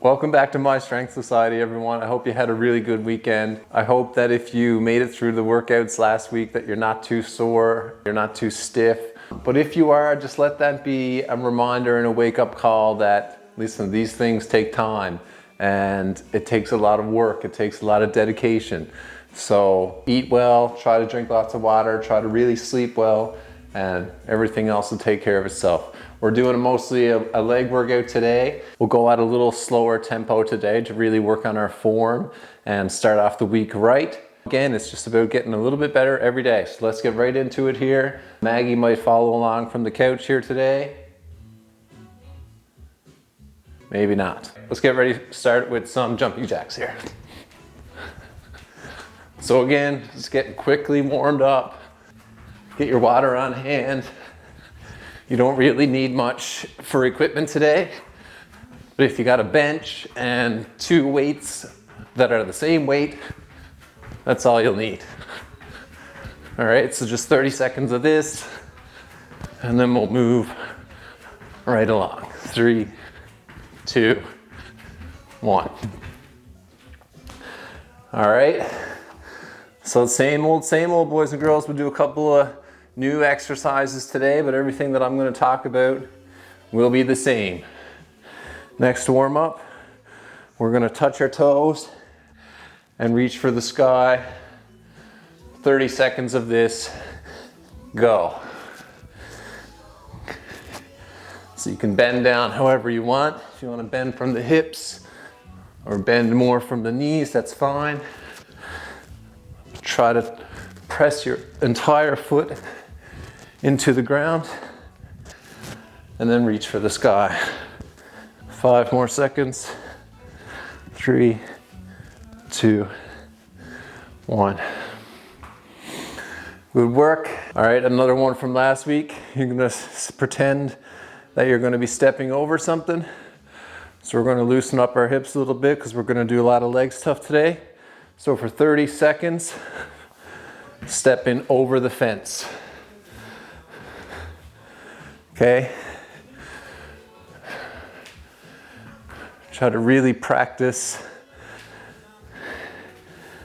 Welcome back to My Strength Society, everyone. I hope you had a really good weekend. I hope that if you made it through the workouts last week that you're not too sore, you're not too stiff. But if you are, just let that be a reminder and a wake-up call that, listen, these things take time and it takes a lot of work. It takes a lot of dedication. So eat well, try to drink lots of water, try to really sleep well, and everything else will take care of itself. We're doing mostly a leg workout today. We'll go at a little slower tempo today to really work on our form and start off the week right. Again, it's just about getting a little bit better every day. So let's get right into it here. Maggie might follow along from the couch here today. Maybe not. Let's get ready to start with some jumping jacks here. So again, just getting quickly warmed up. Get your water on hand. You don't really need much for equipment today, but if you got a bench and 2 weights that are the same weight, that's all you'll need. All right, so just 30 seconds of this, and then we'll move right along. 3, 2, 1. All right, so same old, boys and girls. We'll do a couple of new exercises today, but everything that I'm going to talk about will be the same. Next warm up, we're going to touch our toes and reach for the sky. 30 seconds of this, go. So you can bend down however you want. If you want to bend from the hips or bend more from the knees, that's fine. Try to press your entire foot into the ground and then reach for the sky. 5 more seconds. 3, 2, 1. Good work. All right, another one from last week. You're gonna pretend that you're gonna be stepping over something. So we're gonna loosen up our hips a little bit because we're gonna do a lot of leg stuff today. So for 30 seconds, stepping over the fence. Okay? Try to really practice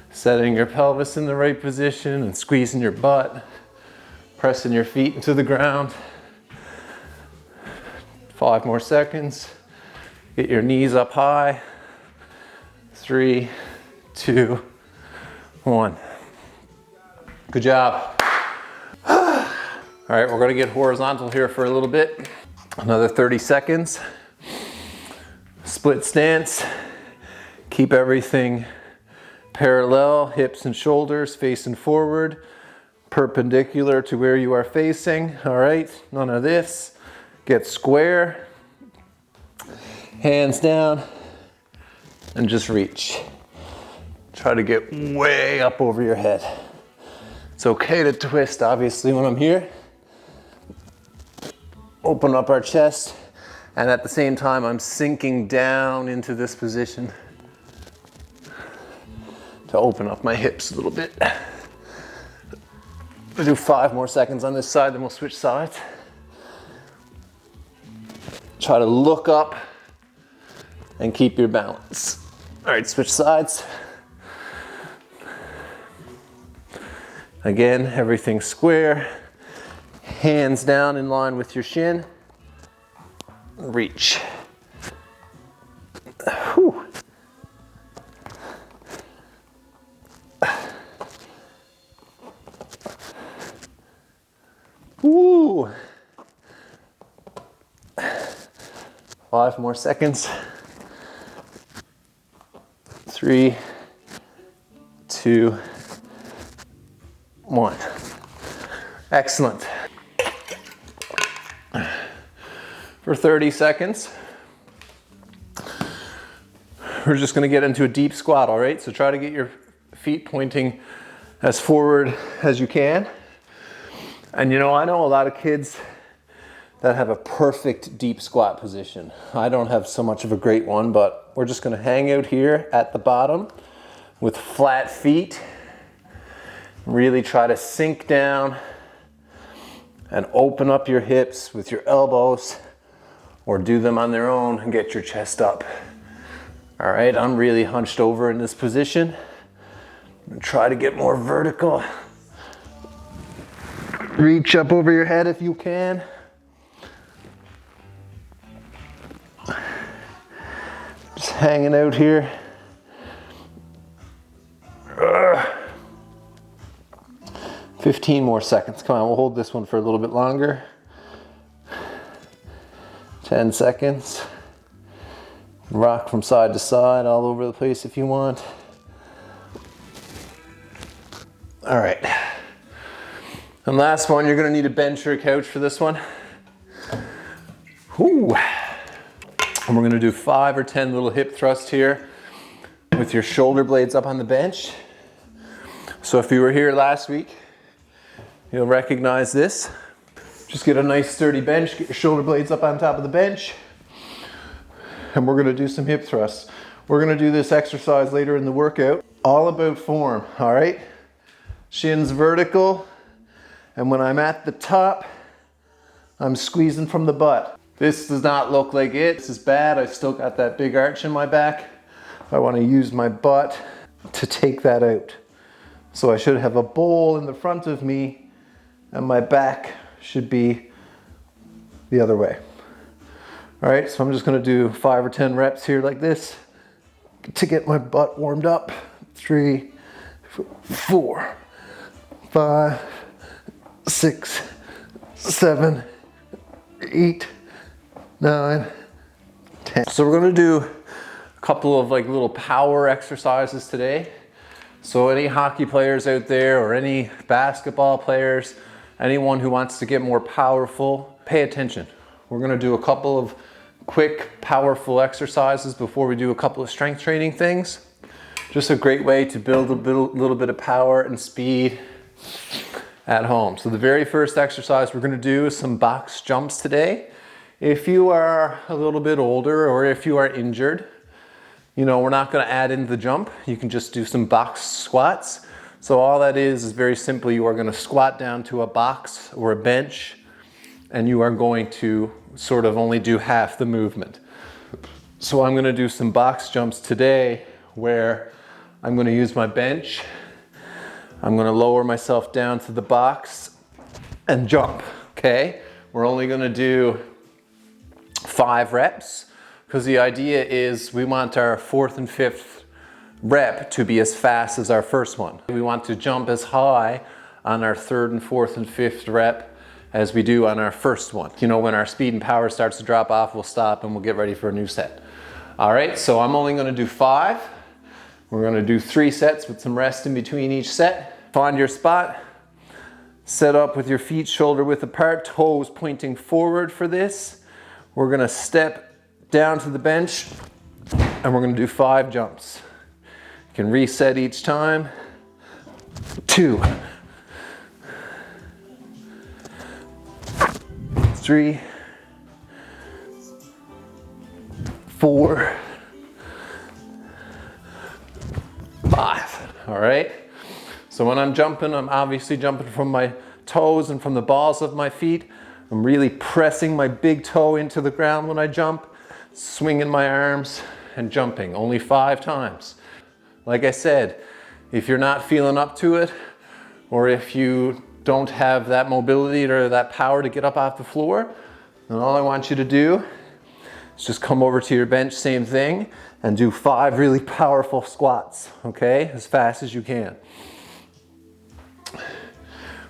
setting your pelvis in the right position and squeezing your butt, pressing your feet into the ground. 5 more seconds. Get your knees up high. 3, 2, 1. Good job. All right, we're gonna get horizontal here for a little bit. Another 30 seconds. Split stance. Keep everything parallel, hips and shoulders facing forward, perpendicular to where you are facing. All right, none of this. Get square. Hands down and just reach. Try to get way up over your head. It's okay to twist, obviously, when I'm here. Open up our chest, and at the same time, I'm sinking down into this position to open up my hips a little bit. We'll do 5 more seconds on this side, then we'll switch sides. Try to look up and keep your balance. All right, switch sides. Again, everything square. Hands down in line with your shin. Reach. Whew. Woo. 5 more seconds. 3, 2, 1. Excellent. For 30 seconds, we're just going to get into a deep squat, all right? So try to get your feet pointing as forward as you can. And you know, I know a lot of kids that have a perfect deep squat position. I don't have so much of a great one, but we're just going to hang out here at the bottom with flat feet. Really try to sink down and open up your hips with your elbows, or do them on their own and get your chest up. All right, I'm really hunched over in this position. I'm gonna try to get more vertical. Reach up over your head if you can. Just hanging out here. 15 more seconds. Come on, we'll hold this one for a little bit longer. 10 seconds. Rock from side to side, all over the place if you want. All right. And last one, you're gonna need a bench or a couch for this one. Whew. And we're gonna do 5 or 10 little hip thrusts here with your shoulder blades up on the bench. So if you were here last week, you'll recognize this. Just get a nice sturdy bench, get your shoulder blades up on top of the bench, and we're gonna do some hip thrusts. We're gonna do this exercise later in the workout. All about form, all right? Shins vertical, and when I'm at the top, I'm squeezing from the butt. This does not look like it. This is bad. I've still got that big arch in my back. I wanna use my butt to take that out. So I should have a bowl in the front of me, and my back should be the other way. All right, so I'm just gonna do 5 or 10 reps here like this to get my butt warmed up. 3, 4, 5, 6, 7, 8, 9, 10. So we're gonna do a couple of like little power exercises today. So any hockey players out there or any basketball players, anyone who wants to get more powerful, pay attention. We're gonna do a couple of quick, powerful exercises before we do a couple of strength training things. Just a great way to build a little bit of power and speed at home. So the very first exercise we're gonna do is some box jumps today. If you are a little bit older or if you are injured, you know, we're not gonna add in the jump. You can just do some box squats. So all that is very simply, you are gonna squat down to a box or a bench, and you are going to sort of only do half the movement. So I'm gonna do some box jumps today where I'm gonna use my bench. I'm gonna lower myself down to the box and jump, okay? We're only gonna do 5 reps because the idea is we want our 4th and 5th rep to be as fast as our first one. We want to jump as high on our 3rd and 4th and 5th rep as we do on our first one. You know, when our speed and power starts to drop off, we'll stop and we'll get ready for a new set. All right, so I'm only gonna do 5. We're gonna do 3 sets with some rest in between each set. Find your spot, set up with your feet shoulder width apart, toes pointing forward for this. We're gonna step down to the bench and we're gonna do 5 jumps. You can reset each time. 2, 3, 4, 5. All right. So when I'm jumping, I'm obviously jumping from my toes and from the balls of my feet. I'm really pressing my big toe into the ground when I jump, swinging my arms and jumping. Only 5 times. Like I said, if you're not feeling up to it, or if you don't have that mobility or that power to get up off the floor, then all I want you to do is just come over to your bench, same thing, and do 5 really powerful squats, okay? As fast as you can.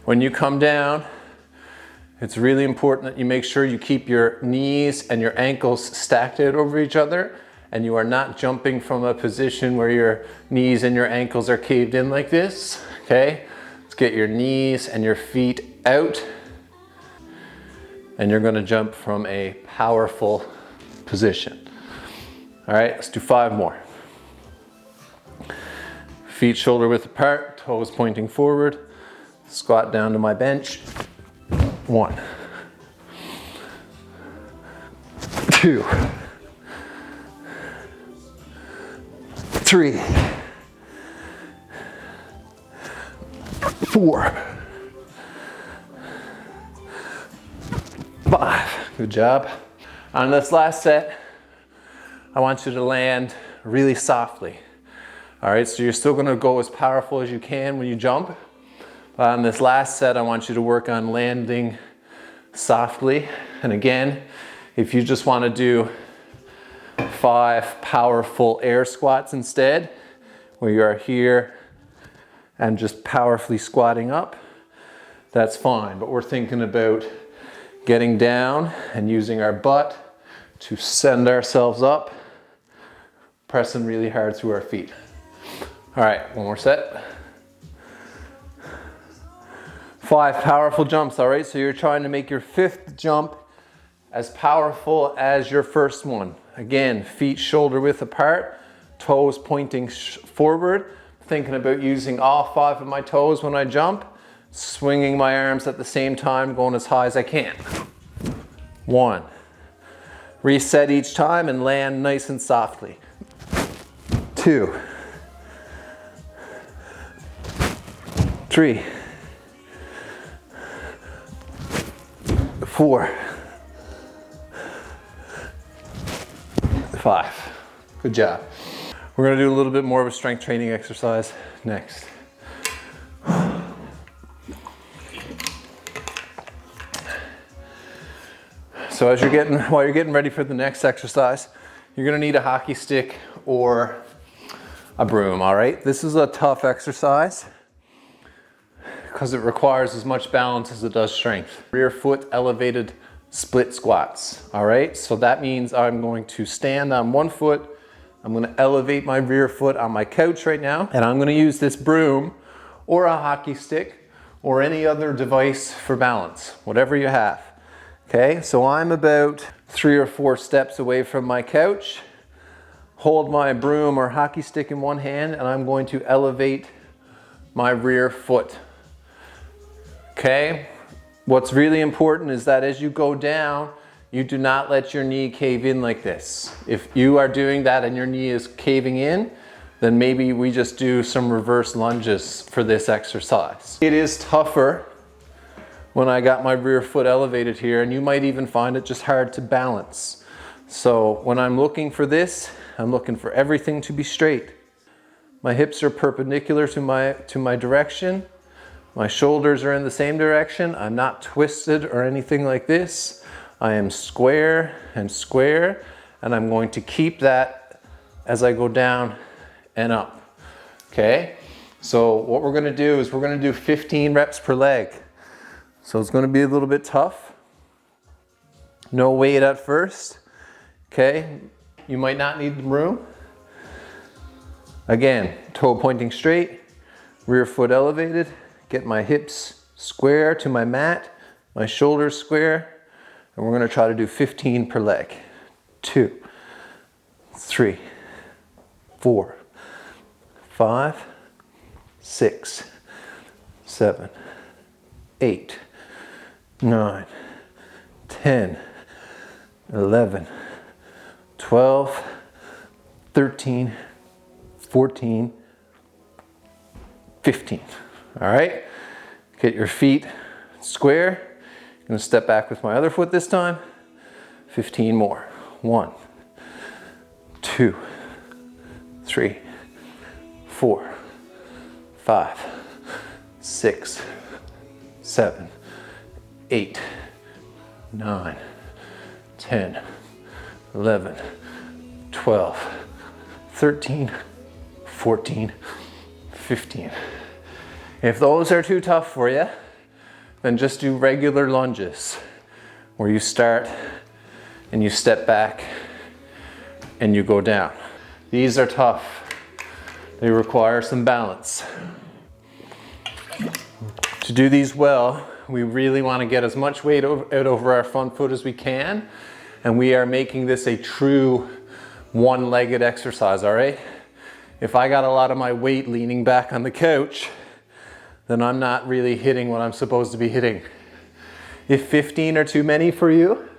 When you come down, it's really important that you make sure you keep your knees and your ankles stacked out over each other, and you are not jumping from a position where your knees and your ankles are caved in like this, okay? Let's get your knees and your feet out, and you're gonna jump from a powerful position. All right, let's do 5 more. Feet shoulder width apart, toes pointing forward, squat down to my bench. 1, 2, 3, 4, 5. Good job. On this last set, I want you to land really softly. All right, so you're still gonna go as powerful as you can when you jump. But on this last set, I want you to work on landing softly. And again, if you just wanna do 5 powerful air squats instead, where you are here and just powerfully squatting up, that's fine. But we're thinking about getting down and using our butt to send ourselves up, pressing really hard through our feet. All right, one more set. 5 powerful jumps, all right? So you're trying to make your 5th jump as powerful as your first one. Again, feet shoulder width apart, toes pointing forward, thinking about using all 5 of my toes when I jump, swinging my arms at the same time, going as high as I can. 1. Reset each time and land nice and softly. 2. 3. 4. 5. Good job. We're gonna do a little bit more of a strength training exercise next. So while you're getting ready for the next exercise, you're gonna need a hockey stick or a broom, all right? This is a tough exercise because it requires as much balance as it does strength. Rear foot elevated split squats, all right? So that means I'm going to stand on one foot, I'm gonna elevate my rear foot on my couch right now, and I'm gonna use this broom or a hockey stick or any other device for balance, whatever you have. Okay, so I'm about 3 or 4 steps away from my couch, hold my broom or hockey stick in one hand, and I'm going to elevate my rear foot. Okay, what's really important is that as you go down, you do not let your knee cave in like this. If you are doing that and your knee is caving in, then maybe we just do some reverse lunges for this exercise. It is tougher when I got my rear foot elevated here, and you might even find it just hard to balance. So when I'm looking for this, I'm looking for everything to be straight. My hips are perpendicular to my direction. My shoulders are in the same direction. I'm not twisted or anything like this. I am square and square, and I'm going to keep that as I go down and up. Okay? So what we're gonna do is we're gonna do 15 reps per leg. So it's going to be a little bit tough. No weight at first. Okay, you might not need the broom. Again, toe pointing straight, rear foot elevated, get my hips square to my mat, my shoulders square, and we're going to try to do 15 per leg. 2, 3, 4, 5, 6, 7, 8, 9, 10, 11, 12, 13, 14, 15. All right, get your feet square. I'm gonna step back with my other foot this time. 15 more. 1, 2, 3, 4, 5, 6, 7, 8, 9, 10, 11, 12, 13, 14, 15. If those are too tough for you, then just do regular lunges where you start and you step back and you go down. These are tough. They require some balance. To do these well, we really want to get as much weight out over our front foot as we can, and we are making this a true one-legged exercise, all right? If I got a lot of my weight leaning back on the couch, then I'm not really hitting what I'm supposed to be hitting. If 15 are too many for you,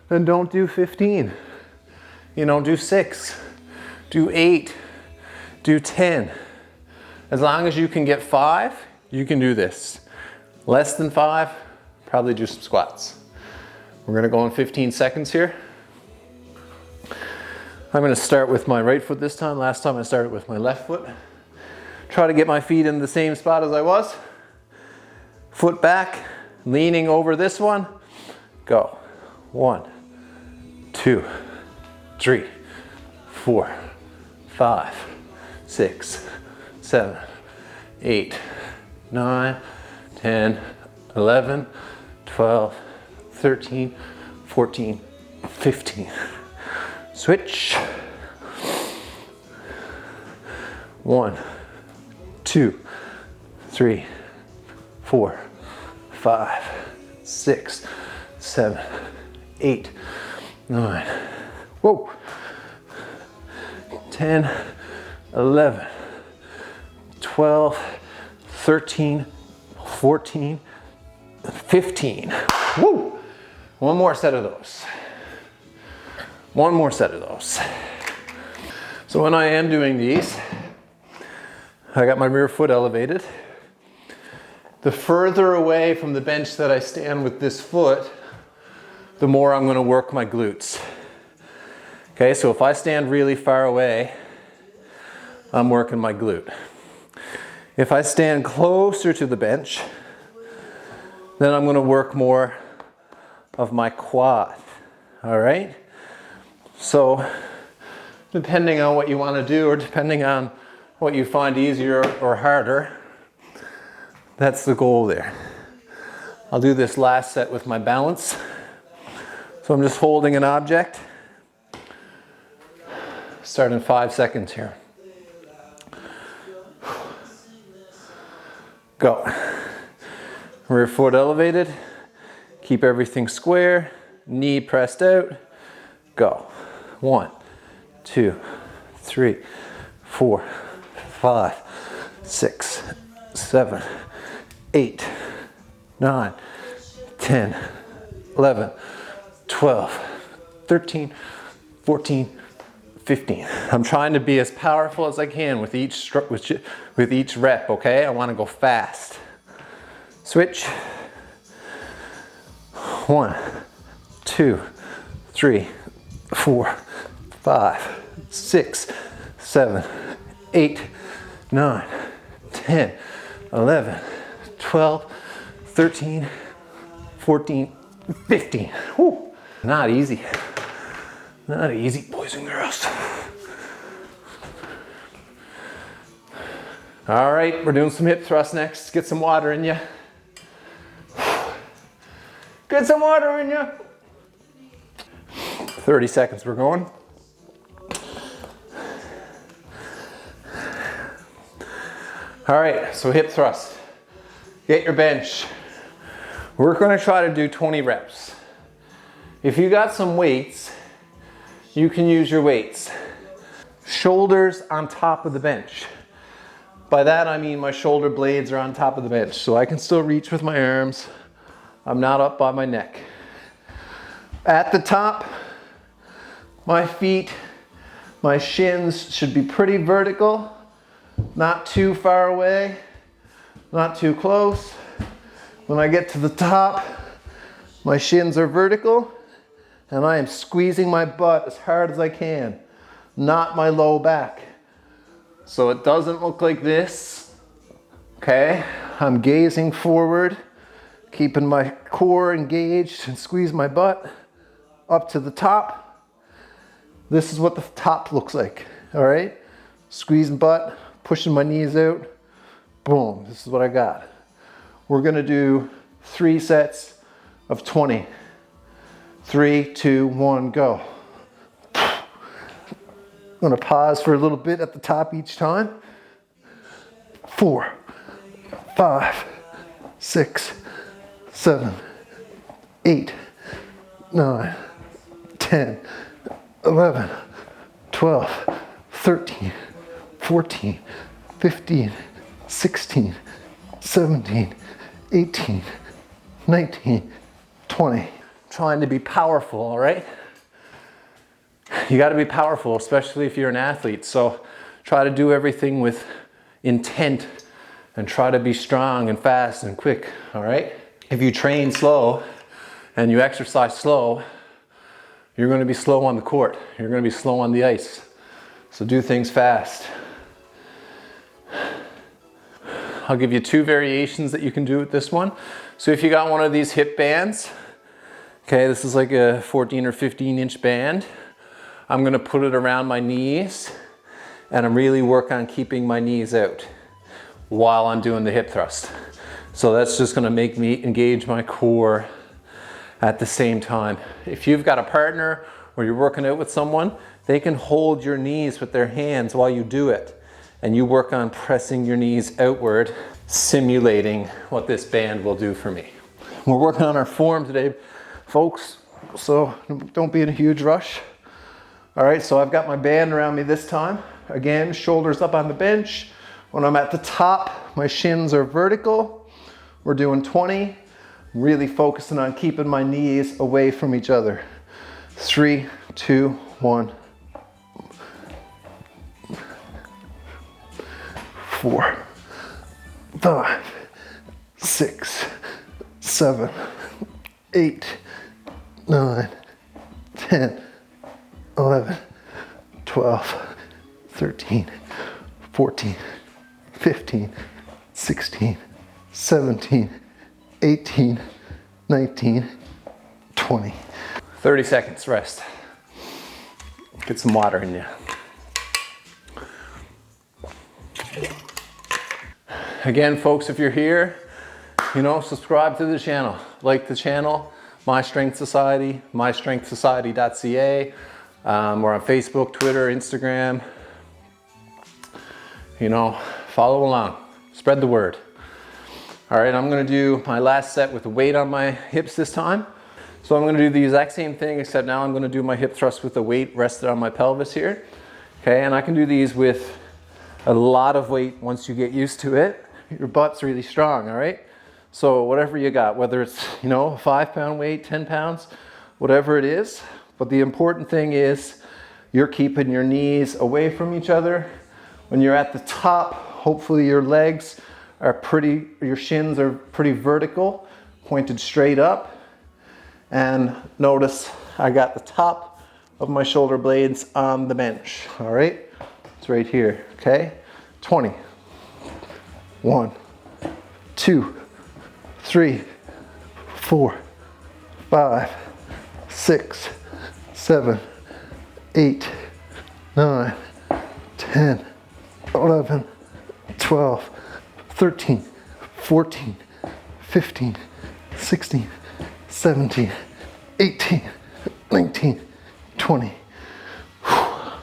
then don't do 15. You know, do 6, do 8, do 10. As long as you can get 5, you can do this. Less than 5, probably do some squats. We're gonna go in 15 seconds here. I'm going to start with my right foot this time. Last time I started with my left foot. Try to get my feet in the same spot as I was. Foot back, leaning over this one. Go. 1, 2, 3, 4, 5, 6, 7, 8, 9, 10, 11, 12, 13, 14, 15. Switch. 1, 2, 3, 4, 5, 6, 7, 8, 9. Whoa. 10, 11, 12, 13, 14, 15. Woo! One more set of those. One more set of those. So when I am doing these, I got my rear foot elevated. The further away from the bench that I stand with this foot, the more I'm going to work my glutes. Okay, so if I stand really far away, I'm working my glute. If I stand closer to the bench, then I'm going to work more of my quad. All right? So, depending on what you want to do, or depending on what you find easier or harder, that's the goal there. I'll do this last set with my balance. So I'm just holding an object. Start in 5 seconds here. Go. Rear foot elevated. Keep everything square. Knee pressed out. Go. 1, 2, 3, 4, 5, 6, 7, 8, 9, 10, 11, 12, 13, 14, 15. I'm trying to be as powerful as I can with each rep, okay? I want to go fast. Switch. 1, 2, 3, 4, 5, 6, 7, 8, 9, 10, 11, 12, 13, 14, 15. Woo. Not easy. Not easy, boys and girls. All right, we're doing some hip thrusts next. Get some water in you. Get some water in you. 30 seconds, we're going. All right, so hip thrust. Get your bench. We're going to try to do 20 reps. If you got some weights, you can use your weights. Shoulders on top of the bench. By that I mean my shoulder blades are on top of the bench, so I can still reach with my arms. I'm not up by my neck. At the top, my feet, my shins should be pretty vertical, not too far away, not too close. When I get to the top, my shins are vertical and I am squeezing my butt as hard as I can, not my low back. So it doesn't look like this, okay? I'm gazing forward, keeping my core engaged and squeeze my butt up to the top. This is what the top looks like, all right? Squeezing butt, pushing my knees out, boom, this is what I got. We're gonna do 3 sets of 20. 3, 2, 1, go. I'm gonna pause for a little bit at the top each time. 4, 5, 6, 7, 8, 9, 10, 11, 12, 13, 14, 15, 16, 17, 18, 19, 20. Trying to be powerful, all right? You got to be powerful, especially if you're an athlete. So try to do everything with intent and try to be strong and fast and quick, all right? If you train slow and you exercise slow, you're going to be slow on the court. You're going to be slow on the ice. So do things fast. I'll give you 2 variations that you can do with this one. So if you got one of these hip bands, okay, this is like a 14 or 15 inch band. I'm going to put it around my knees and I'm really work on keeping my knees out while I'm doing the hip thrust. So that's just going to make me engage my core at the same time. If you've got a partner or you're working out with someone, they can hold your knees with their hands while you do it. And you work on pressing your knees outward, simulating what this band will do for me. We're working on our form today, folks, so don't be in a huge rush. All right, so I've got my band around me this time. Again, shoulders up on the bench. When I'm at the top, my shins are vertical. We're doing 20. Really focusing on keeping my knees away from each other. 3, 2, 1. 4, 5, 6, 7, 8, 9, 10, 11, 12, 13, 14, 15, 16, 17, 18, 19, 20. 30 seconds rest. Get some water in you. Again, folks, if you're here, subscribe to the channel. Like the channel, My Strength Society, mystrengthsociety.ca. We're on Facebook, Twitter, Instagram. Follow along. Spread the word. All right, I'm going to do my last set with the weight on my hips this time. So I'm going to do the exact same thing, except now I'm going to do my hip thrust with the weight rested on my pelvis here. Okay, and I can do these with a lot of weight once you get used to it. Your butt's really strong, all right? So whatever you got, whether it's, a 5-pound weight, 10 pounds, whatever it is. But the important thing is you're keeping your knees away from each other. When you're at the top, hopefully your legs are your shins are pretty vertical, pointed straight up. And notice I got the top of my shoulder blades on the bench, all right? It's right here, okay? 20. 1, 2, 3, 4, 5, 6, 7, 8, 9, 10, 11, 12, 13, 14, 15, 16, 17, 18, 19, 20. All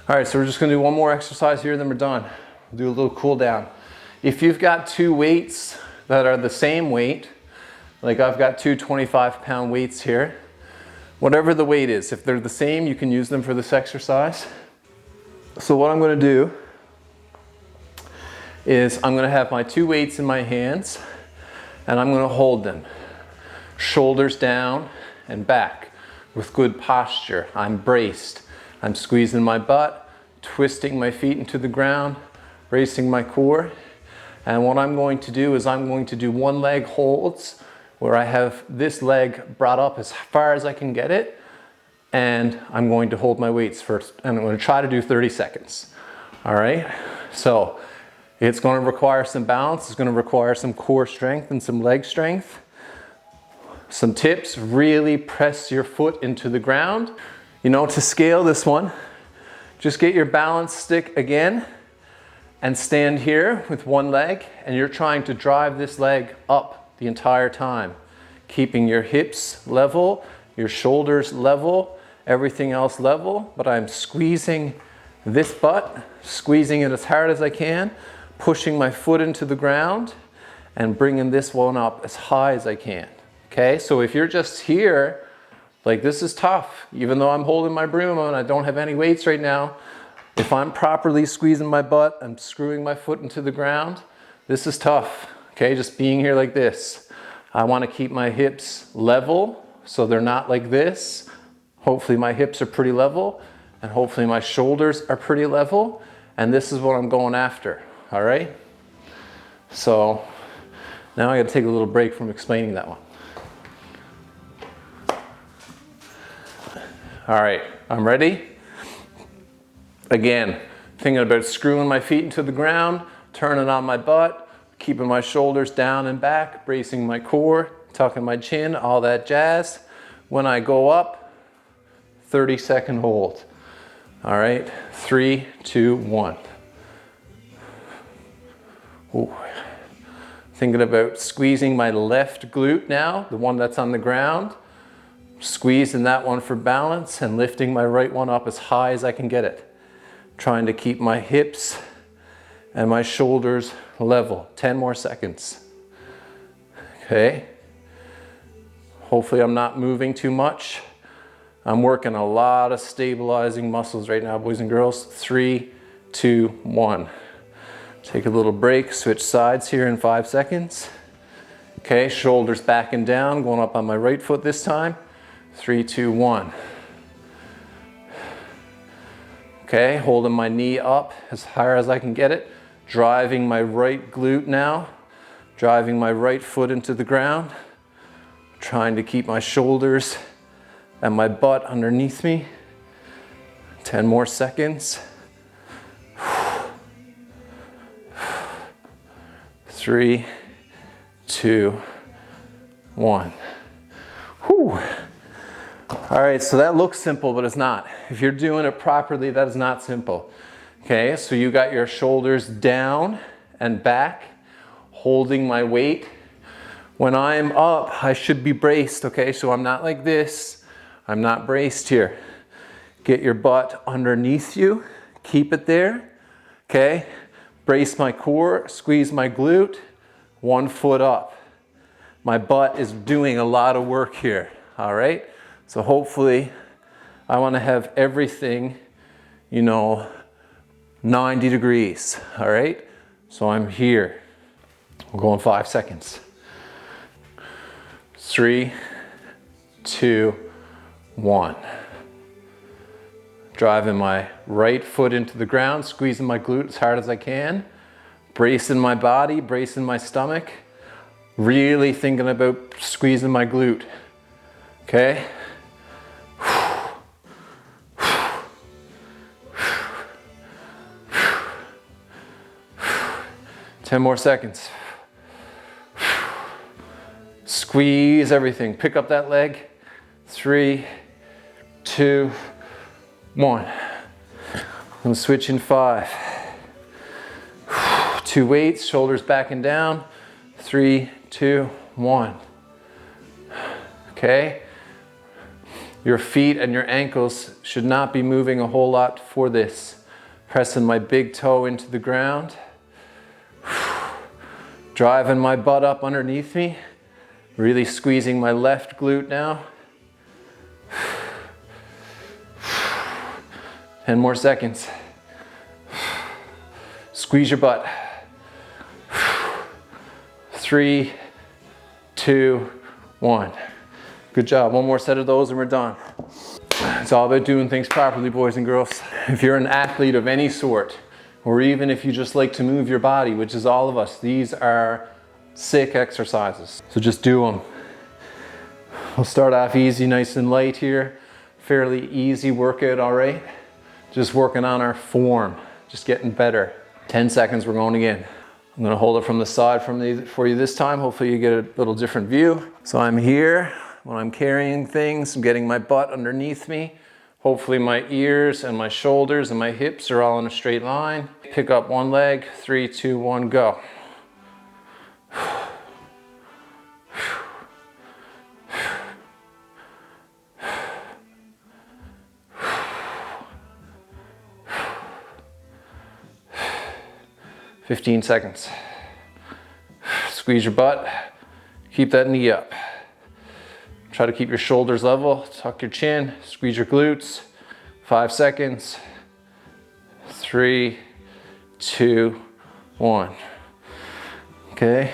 right, so we're just gonna do one more exercise here, then we're done. We'll do a little cool down. If you've got 2 weights that are the same weight, like I've got 2 25-pound weights here, whatever the weight is, if they're the same, you can use them for this exercise. So what I'm gonna do is I'm gonna have my 2 weights in my hands and I'm gonna hold them. Shoulders down and back with good posture. I'm braced. I'm squeezing my butt, twisting my feet into the ground, bracing my core. And what I'm going to do is I'm going to do 1 leg holds where I have this leg brought up as far as I can get it. And I'm going to hold my weights first. And I'm going to try to do 30 seconds. All right. So it's going to require some balance. It's going to require some core strength and some leg strength. Some tips, really press your foot into the ground. To scale this one, just get your balance stick again and stand here with 1 leg, and you're trying to drive this leg up the entire time, keeping your hips level, your shoulders level, everything else level, but I'm squeezing this butt, squeezing it as hard as I can, pushing my foot into the ground and bringing this one up as high as I can. Okay, so if you're just here, like this is tough, even though I'm holding my broom and I don't have any weights right now. If I'm properly squeezing my butt, I'm screwing my foot into the ground, this is tough. Okay, just being here like this. I want to keep my hips level so they're not like this. Hopefully my hips are pretty level and hopefully my shoulders are pretty level, and this is what I'm going after. All right, so now I got to take a little break from explaining that one. All right, I'm ready. Again, thinking about screwing my feet into the ground, turning on my butt, keeping my shoulders down and back, bracing my core, tucking my chin, all that jazz. When I go up, 30-second hold. All right, 3, 2, 1. Ooh. Thinking about squeezing my left glute now, the one that's on the ground. Squeezing that one for balance and lifting my right one up as high as I can get it. Trying to keep my hips and my shoulders level. 10 more seconds. Okay. Hopefully I'm not moving too much. I'm working a lot of stabilizing muscles right now, boys and girls. 3, 2, 1. Take a little break, switch sides here in 5 seconds. Okay, shoulders back and down, going up on my right foot this time. 3, 2, 1. Okay, holding my knee up as high as I can get it. Driving my right glute now. Driving my right foot into the ground. Trying to keep my shoulders and my butt underneath me. 10 more seconds. 3, 2, 1. Whew. All right, so that looks simple, but it's not. If you're doing it properly, that is not simple. Okay, so you got your shoulders down and back, holding my weight. When I'm up, I should be braced, okay? So I'm not like this. I'm not braced here. Get your butt underneath you. Keep it there, okay? Brace my core, squeeze my glute, 1 foot up. My butt is doing a lot of work here, all right? So hopefully I want to have everything, 90 degrees, all right? So I'm here. We'll go in 5 seconds. 3, 2, 1. Driving my right foot into the ground, squeezing my glute as hard as I can, bracing my body, bracing my stomach, really thinking about squeezing my glute, okay? 10 more seconds. Squeeze everything, pick up that leg. 3, 2, 1. I'm gonna switch in 5. 2 weights, shoulders back and down. 3, 2, 1. Okay? Your feet and your ankles should not be moving a whole lot for this. Pressing my big toe into the ground. Driving my butt up underneath me. Really squeezing my left glute now. 10 more seconds. Squeeze your butt. 3, 2, 1. Good job. 1 more set of those and we're done. It's all about doing things properly, boys and girls. If you're an athlete of any sort, or even if you just like to move your body, which is all of us, these are sick exercises. So just do them. We'll start off easy, nice and light here. Fairly easy workout, all right? Just working on our form, just getting better. 10 seconds, we're going again. I'm gonna hold it from the side for you this time. Hopefully you get a little different view. So I'm here, when I'm carrying things, I'm getting my butt underneath me. Hopefully my ears and my shoulders and my hips are all in a straight line. Pick up one leg, 3, 2, 1, go. 15 seconds. Squeeze your butt, keep that knee up. Try to keep your shoulders level, tuck your chin, squeeze your glutes. 5 seconds. 3, 2, 1. Okay,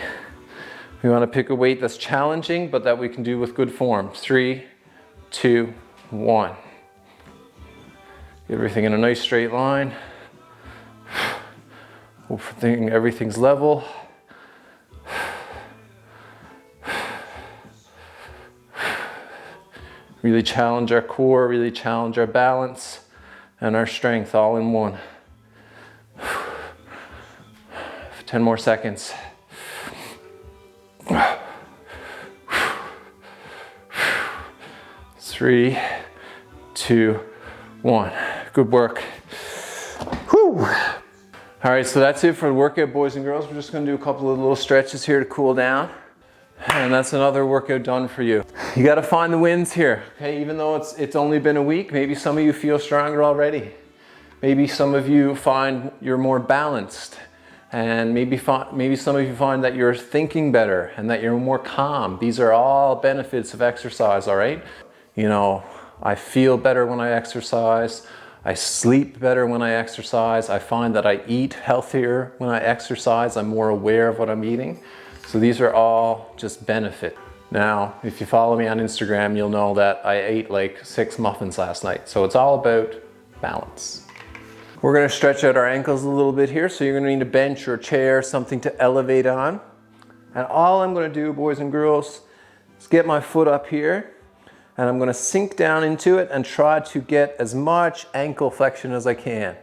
we want to pick a weight that's challenging, but that we can do with good form. 3, 2, 1. Get everything in a nice straight line. Thinking everything's level. Really challenge our core, really challenge our balance and our strength all in one. 10 more seconds. 3, 2, 1. Good work. Whew. All right, so that's it for the workout, boys and girls. We're just gonna do a couple of little stretches here to cool down. And that's another workout done for you. You gotta find the wins here, okay? Even though it's only been a week, maybe some of you feel stronger already. Maybe some of you find you're more balanced. And maybe some of you find that you're thinking better and that you're more calm. These are all benefits of exercise, all right? You know, I feel better when I exercise. I sleep better when I exercise. I find that I eat healthier when I exercise. I'm more aware of what I'm eating. So these are all just benefits. Now, if you follow me on Instagram, you'll know that I ate like 6 muffins last night. So it's all about balance. We're gonna stretch out our ankles a little bit here. So you're gonna need a bench or a chair, something to elevate on. And all I'm gonna do, boys and girls, is get my foot up here. And I'm gonna sink down into it and try to get as much ankle flexion as I can.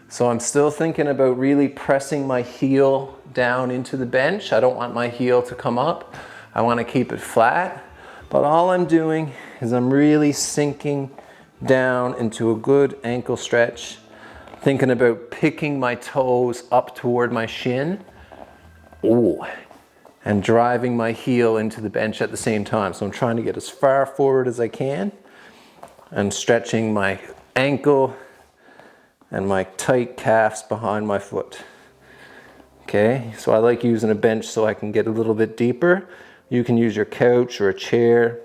So I'm still thinking about really pressing my heel down into the bench. I don't want my heel to come up. I wanna keep it flat. But all I'm doing is I'm really sinking down into a good ankle stretch, thinking about picking my toes up toward my shin. Ooh. And driving my heel into the bench at the same time. So I'm trying to get as far forward as I can and stretching my ankle and my tight calves behind my foot. Okay, so I like using a bench so I can get a little bit deeper. You can use your couch or a chair.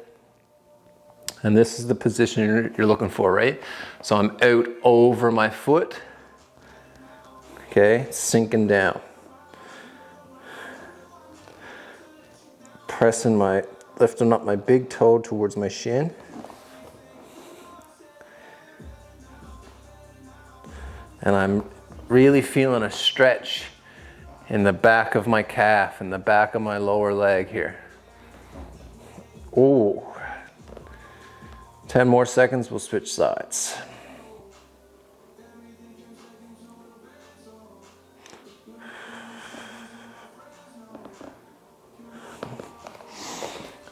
And this is the position you're looking for, right? So I'm out over my foot. Okay, sinking down. Lifting up my big toe towards my shin. And I'm really feeling a stretch in the back of my calf and the back of my lower leg here. Ooh. 10 more seconds, we'll switch sides.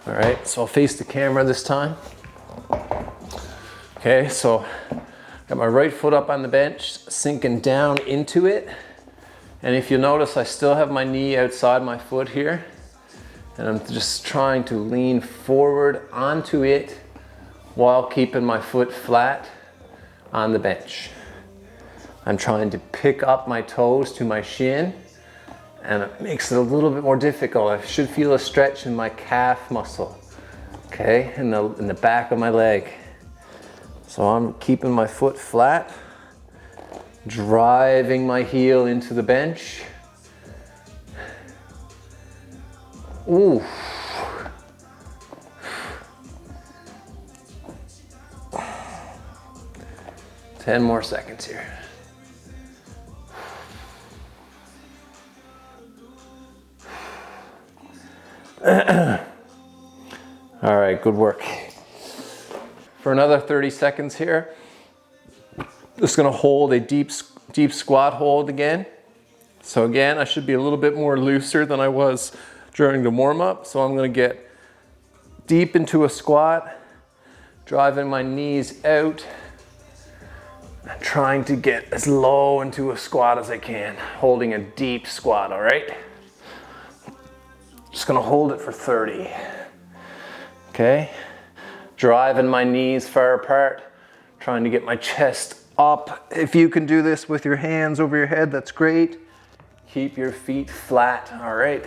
All right, so I'll face the camera this time. Okay, so got my right foot up on the bench, sinking down into it. And if you notice, I still have my knee outside my foot here. And I'm just trying to lean forward onto it while keeping my foot flat on the bench. I'm trying to pick up my toes to my shin. And it makes it a little bit more difficult. I should feel a stretch in my calf muscle, okay, in the back of my leg. So I'm keeping my foot flat, driving my heel into the bench. Ooh. Ten more seconds here. All right, good work. For another 30 seconds here, just gonna hold a deep squat hold again. So again, I should be a little bit more looser than I was during the warm-up. So I'm gonna get deep into a squat, driving my knees out, and trying to get as low into a squat as I can, holding a deep squat, all right? Just gonna hold it for 30. Okay? Driving my knees far apart, trying to get my chest up. If you can do this with your hands over your head, that's great. Keep your feet flat, all right?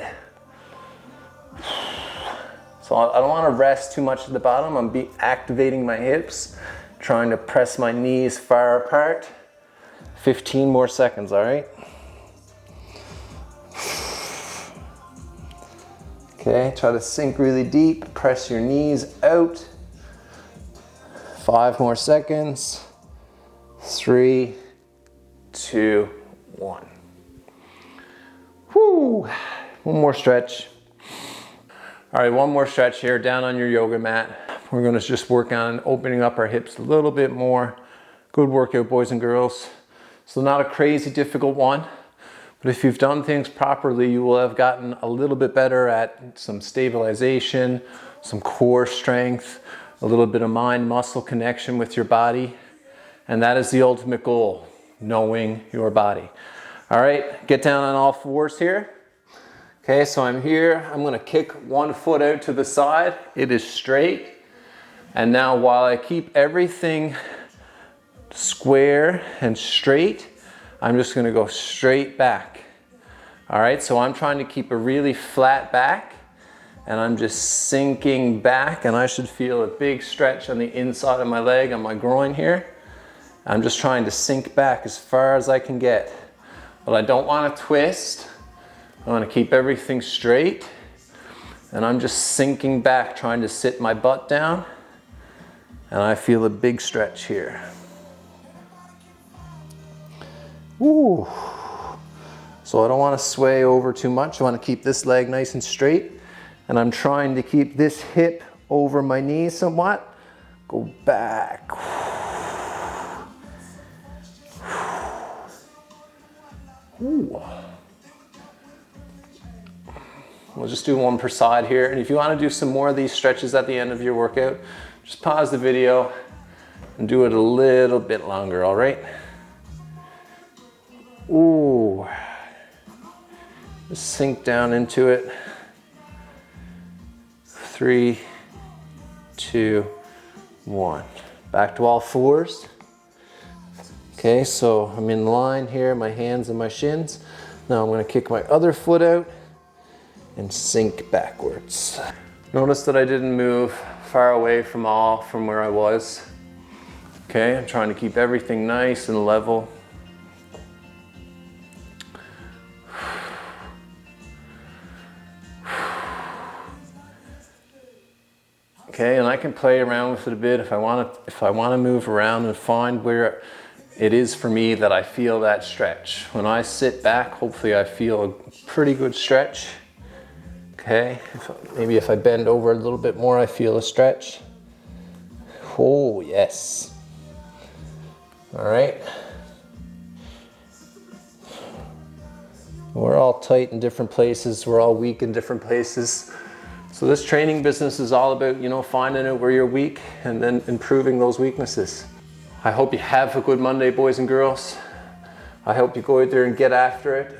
So I don't wanna rest too much at the bottom. I'm activating my hips, trying to press my knees far apart. 15 more seconds, all right? Okay, try to sink really deep, press your knees out. 5 more seconds. 3, 2, 1. Whoo! One more stretch. All right, one more stretch here, down on your yoga mat. We're gonna just work on opening up our hips a little bit more. Good workout, boys and girls. So not a crazy difficult one, but if you've done things properly, you will have gotten a little bit better at some stabilization, some core strength, a little bit of mind-muscle connection with your body. And that is the ultimate goal, knowing your body. All right, get down on all fours here. Okay, so I'm here. I'm gonna kick one foot out to the side. It is straight. And now while I keep everything square and straight, I'm just gonna go straight back. All right, so I'm trying to keep a really flat back, and I'm just sinking back, and I should feel a big stretch on the inside of my leg, on my groin here. I'm just trying to sink back as far as I can get. But I don't wanna twist. I want to keep everything straight, and I'm just sinking back, trying to sit my butt down, and I feel a big stretch here. Ooh. So I don't want to sway over too much. I want to keep this leg nice and straight, and I'm trying to keep this hip over my knee somewhat. Go back. Ooh. We'll just do one per side here. And if you want to do some more of these stretches at the end of your workout, just pause the video and do it a little bit longer, all right? Ooh. Just sink down into it. 3, 2, 1. Back to all fours. Okay, so I'm in line here, my hands and my shins. Now I'm going to kick my other foot out and sink backwards. Notice that I didn't move far away from where I was. Okay, I'm trying to keep everything nice and level. Okay, and I can play around with it a bit if I want to move around and find where it is for me that I feel that stretch. When I sit back, hopefully I feel a pretty good stretch. Okay, maybe if I bend over a little bit more, I feel a stretch. Oh, yes. All right. We're all tight in different places. We're all weak in different places. So this training business is all about, finding out where you're weak and then improving those weaknesses. I hope you have a good Monday, boys and girls. I hope you go out there and get after it.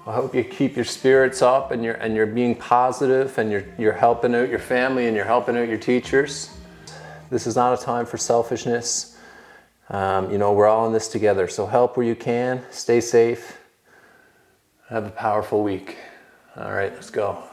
I hope you keep your spirits up and you're being positive, and you're helping out your family and you're helping out your teachers. This is not a time for selfishness. We're all in this together. So help where you can. Stay safe. Have a powerful week. All right, let's go.